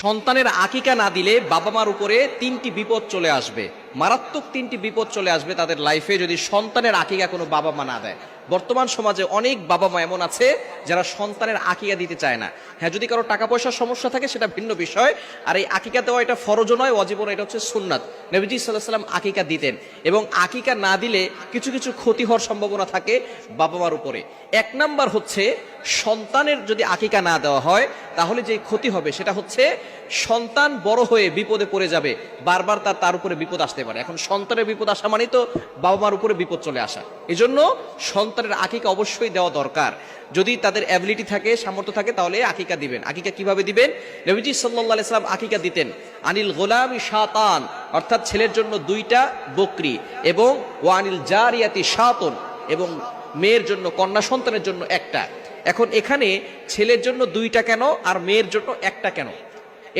সন্তানের আকিকা না দিলে বাবা মার উপরে তিনটি বিপদ চলে আসবে, মারাত্মক তিনটি বিপদ চলে আসবে তাদের লাইফে যদি সন্তানের আকিকা কোনো বাবা মা না দেয়। বর্তমান সমাজে অনেক বাবা মা এমন আছে যারা সন্তানের আকিকা দিতে চায় না। হ্যাঁ, যদি কারো টাকা পয়সার সমস্যা থাকে সেটা ভিন্ন বিষয়, আর এই আকিকা দেওয়া এটা ফরজও নয়, ওয়াজিবও নয়, এটা হচ্ছে সুন্নাত। নবীজি সাল্লাল্লাহু আলাইহি ওয়াসাল্লাম আকিকা দিতেন, এবং আকিকা না দিলে কিছু কিছু ক্ষতি হওয়ার সম্ভাবনা থাকে বাবা মার উপরে। এক নাম্বার হচ্ছে, সন্তানের যদি আকিকা না দেওয়া হয় তাহলে যে ক্ষতি হবে সেটা হচ্ছে সন্তান বড় হয়ে বিপদে পড়ে যাবে, বারবার তার উপরে বিপদ আসতে পারে। এখন সন্তানের বিপদ আসা মানে তো বাবা মার উপরে বিপদ চলে আসা। এজন্য সন্তানের আকিকা অবশ্যই দেওয়া দরকার। যদি তাদের অ্যাবিলিটি থাকে, সামর্থ্য থাকে, তাহলে আকিকা দিবেন। আকিকা কিভাবে দিবেন? নবীজি সাল্লাল্লাহু আলাইহি ওয়াসাল্লাম আকিকা দিতেন আনিল গোলামি শাতান, অর্থাৎ ছেলের জন্য 2টা বকরি, এবং ওয়ানিল জারিয়াতি শাতুন, এবং মেয়ের জন্য, কন্যা সন্তানের জন্য 1টা। এখন এখানে ছেলের জন্য 2টা কেন আর মেয়ের জন্য 1টা কেন?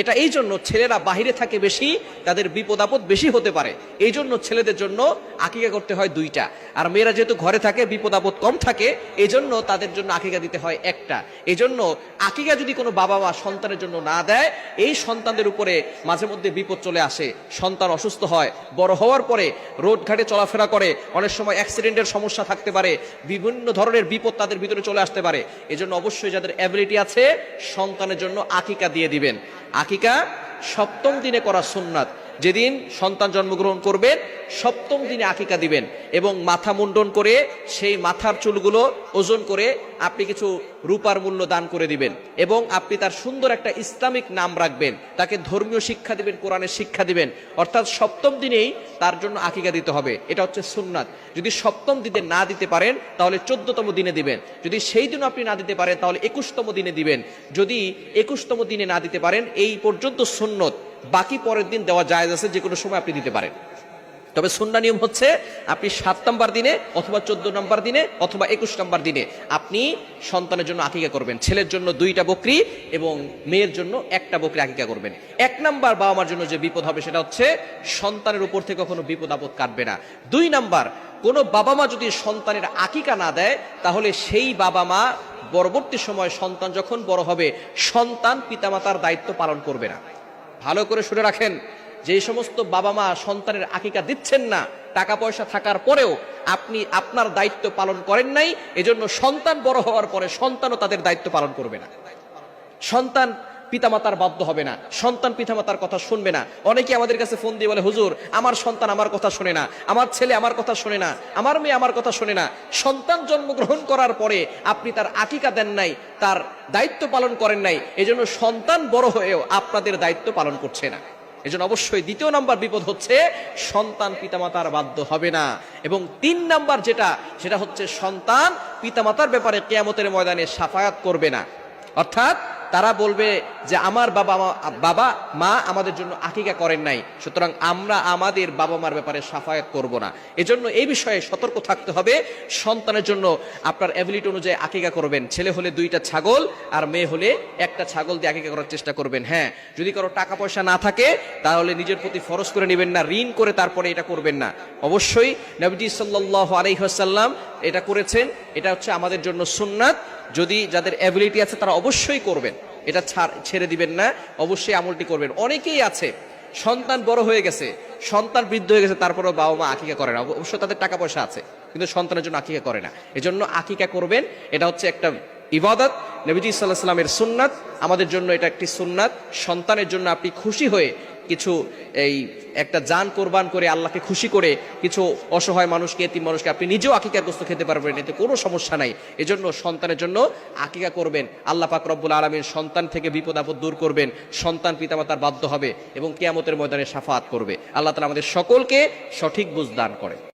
এটা এই জন্য, ছেলেরা বাহিরে থাকে বেশি, তাদের বিপদ আপদ বেশি হতে পারে, এই জন্য ছেলেদের জন্য আকিকা করতে হয় 2টা। আর মেয়েরা যেহেতু ঘরে থাকে, বিপদ আপদ কম থাকে, এই জন্য তাদের জন্য আকিকা দিতে হয় 1টা। এই জন্য আকিকা যদি কোনো বাবা মা সন্তানের জন্য না দেয়, এই সন্তানদের উপরে মাঝে মধ্যে বিপদ চলে আসে। সন্তান অসুস্থ হয়, বড় হওয়ার পরে রোড ঘাটে চলাফেরা করে, অনেক সময় অ্যাক্সিডেন্টের সমস্যা থাকতে পারে, বিভিন্ন ধরনের বিপদ তাদের ভিতরে চলে আসতে পারে। এই জন্য অবশ্যই যাদের অ্যাবিলিটি আছে সন্তানের জন্য আকিকা দিয়ে দিবেন। আকিকা 7ম দিনে করা সুন্নাত। যেদিন সন্তান জন্মগ্রহণ করবেন 7ম দিনে আকিকা দিবেন, এবং মাথা মুন্ডন করে সেই মাথার চুলগুলো ওজন করে আপনি কিছু রূপার মূল্য দান করে দিবেন, এবং আপনি তার সুন্দর একটা ইসলামিক নাম রাখবেন, তাকে ধর্মীয় শিক্ষা দিবেন, কোরআনের শিক্ষা দিবেন। অর্থাৎ 7ম দিনেই তার জন্য আকিকা দিতে হবে, এটা হচ্ছে সুন্নাত। যদি 7ম দিনে না দিতে পারেন তাহলে 14তম দিনে দিবেন। যদি সেই দিনও আপনি না দিতে পারেন তাহলে 21তম দিনে দিবেন। যদি 21তম দিনে না দিতে পারেন, এই পর্যন্ত সুন্নত, বাকি পরের দিন দেওয়া জায়েজ আছে, যে কোনো সময় আপনি দিতে পারেন। তবে সুন্নাহ নিয়ম হচ্ছে আপনি 7 নম্বর দিনে অথবা 14 নম্বর দিনে অথবা 21 নম্বর দিনে আপনি সন্তানের জন্য আকিকা করবেন। ছেলের জন্য 2টা বকরি এবং মেয়ের জন্য 1টা বকরি আকিকা করবেন। 1 নাম্বার বাবা মার জন্য যে বিপদ হবে সেটা হচ্ছে সন্তানের উপর থেকে কখনো বিপদ আপদ কাটবে না। 2 নাম্বার, কোনো বাবা মা যদি সন্তানের আকিকা না দেয় তাহলে সেই বাবা মা পরবর্তী সময় সন্তান যখন বড় হবে, সন্তান পিতামাতার দায়িত্ব পালন করবে না। ভালো করে শুনে রাখেন, যে সমস্ত বাবা মা সন্তানের আকিকা দিচ্ছেন না, টাকা পয়সা থাকার পরেও আপনি আপনার দায়িত্ব পালন করেন নাই, এজন্য সন্তান বড় হওয়ার পরে সন্তানও তাদের দায়িত্ব পালন করবে না। সন্তান পিতামাতার বাধ্য হবে না, সন্তান পিতামাতার কথা শুনবে না। অনেকে আমাদের কাছে ফোন দিয়ে বলে, হুজুর আমার সন্তান আমার কথা শোনে না, আমার ছেলে আমার কথা শোনে না, আমার মেয়ে আমার কথা শোনে না। সন্তান জন্মগ্রহণ করার পরে আপনি তার আকিকা দেন নাই, তার দায়িত্ব পালন করেন নাই, এজন্য সন্তান বড় হয়েও আপনাদের দায়িত্ব পালন করছে না। এজন্য অবশ্যই 2য় নাম্বার বিপদ হচ্ছে সন্তান পিতামাতার বাধ্য হবে না। এবং 3 নাম্বার সেটা হচ্ছে সন্তান পিতামাতার ব্যাপারে কিয়ামতের ময়দানে শাফায়াত করবে না। অর্থাৎ তারা বলবে যে আমার বাবা মা আমাদের জন্য আকিকা করেন নাই, সুতরাং আমরা আমাদের বাবা মার ব্যাপারে শাফায়াত করব না। এজন্য এই বিষয়ে সতর্ক থাকতে হবে। সন্তানের জন্য আপনার অ্যাবিলিটি অনুযায়ী আকিকা করবেন। ছেলে হলে 2টা ছাগল, আর মেয়ে হলে 1টা ছাগল দিয়ে আকিকা করার চেষ্টা করবেন। হ্যাঁ, যদি কারো টাকা পয়সা না থাকে তাহলে নিজের প্রতি ফরজ করে নেবেন না, ঋণ করে তারপরে এটা করবেন না। অবশ্যই নবীজি সাল্লাল্লাহু আলাইহি ওয়াসাল্লাম এটা করেছেন, এটা হচ্ছে আমাদের জন্য সুন্নাত। যদি যাদের অ্যাবিলিটি আছে তারা অবশ্যই করবেন, এটা ছেড়ে দিবেন না, অবশ্যই আমলটি করবেন। অনেকেই আছে সন্তান বড় হয়ে গেছে, সন্তান বৃদ্ধ হয়ে গেছে, তারপরেও বাবা মা আকিকা করে না। অবশ্য তাদের টাকা পয়সা আছে, কিন্তু সন্তানের জন্য আকিকা করে না। এজন্য আকিকা করবেন, এটা হচ্ছে একটা ইবাদত, নবীজি সাল্লাল্লাহু আলাইহি ওয়াসাল্লামের সুন্নাত, আমাদের জন্য এটা একটি সুন্নাত। সন্তানের জন্য আপনি খুশি হয়ে কিছু একটা জান কোরবান করে আল্লাহকে খুশি করে কিছু অসহায় মানুষকে, এতিম মানুষকে, আপনি নিজেও আকিকার গোশত খেতে পারবেন, এতে কোনো সমস্যা নাই। এজন্য সন্তানের জন্য আকিকা করবেন। আল্লাহ পাক রব্বুল আলামিন সন্তান থেকে বিপদ আপদ দূর করবেন, সন্তান পিতামাতার বাধ্য হবে এবং কিয়ামতের ময়দানে শাফাআত করবে। আল্লাহ তাআলা আমাদের সকলকে সঠিক বুঝ দান করেন।